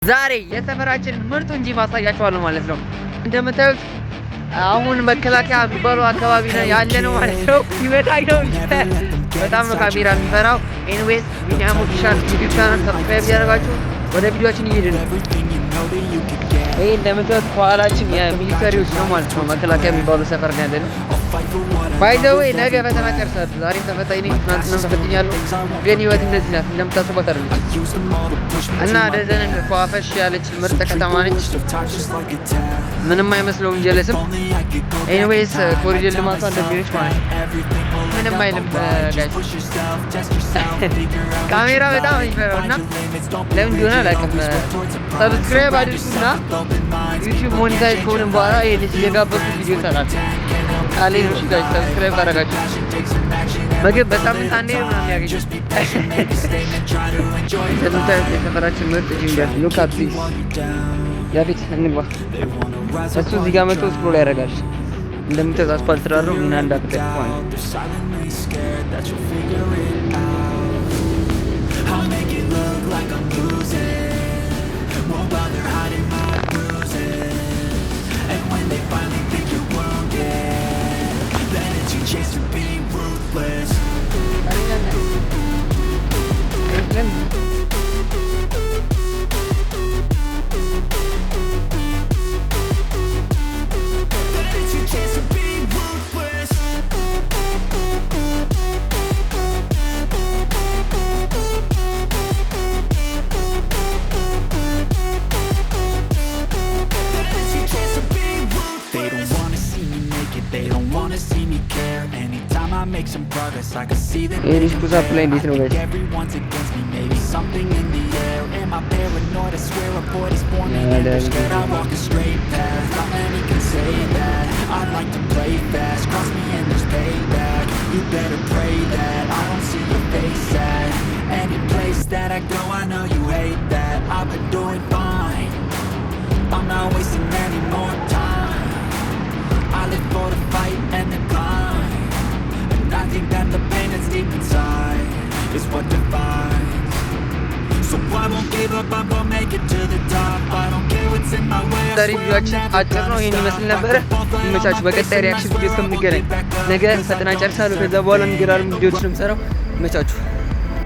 ዛሬ የሰፈራችን ምርጡን ጂም አሳያችኋለሁ ማለት ነው። እንደምታዩት አሁን መከላከያ የሚባለው አካባቢ ነው ያለ ነው ማለት ነው። ይመጣኝ ነው በጣም ነው ካሜራ የሚፈራው። ኤኒዌይስ ቢኒያም ኦፊሻል ዩቲዩብ ቻናል ሰብስክራይብ ያደርጋችሁ ወደ ቪዲዮአችን እየሄድን ነው። ይሄ እንደምታዩት ከኋላችን የሚሊተሪዎች ነው ማለት ነው። መከላከያ የሚባለው ሰፈር ነው ያለነው። ባይ ዘ ዌይ ነገ ፈተና ጨርሳለሁ። ዛሬም ተፈታኝ ነኝ፣ ትናንትናም ተፈትኛለሁ። ግን ህይወት እንደዚህ ናት እንደምታስቡት አይደለም እና ደዘን ፏፈሽ ያለች ምርጥ ከተማ ነች። ምንም አይመስለውም ጀለስም። ኤኒዌይስ ኮሪደር ልማቷ እንደሚሆነች ማለት ነው። ምንም አይልም ጋይስ። ካሜራ በጣም ይፈራው እና ለምን እንደሆነ አላውቅም። ሰብስክራይብ አድርጉና ዩቲዩብ ሞኔታይዝ ከሆነ በኋላ ይሄ ልጅ የጋበዝኩት ቪዲዮ ይሰራል። ቃሌ ነው። እሺ ጋይስ ሰብስክራይብ አደረጋችሁ ምግብ በጣም ታኔ ነው የሚያገኙት። እንደምታዩት የሰፈራችን ምርጥ ጂም ጋር ሉክ አት ዚስ። ያፊት እንግባ። እሱ እዚህ ጋር መጥቶ ስክሮል ያደርጋል። እንደምታዩት አስፋልት ዳር ነው እና እንዳትቀጥ ማለት ነው። make some progress, I can see that everyone's against me, maybe something in the air. Am I paranoid? I swear a boy is born to never scared. I walk a straight path, not many can say that. I like to play fast, cross me and there's payback. You better pray that I don't see your face at any place that I go. I know you hate that. I've been doing fine, I'm not wasting any more time. I live for the fight and the climb. I think that the pain that's deep inside is what defines. So I won't give up, I'm gonna make it to the top. I don't care what's in my way. ዛሬ ቪዲዮአችን አጭር ነው ይሄን ይመስል ነበር። ይመቻችሁ። በቀጣይ ሪአክሽን ቪዲዮ እስከምንገናኝ ነገ ፈተና ጨርሳለሁ። ከዛ በኋላ እንገራለን ቪዲዮዎችን እንሰራው። ይመቻችሁ።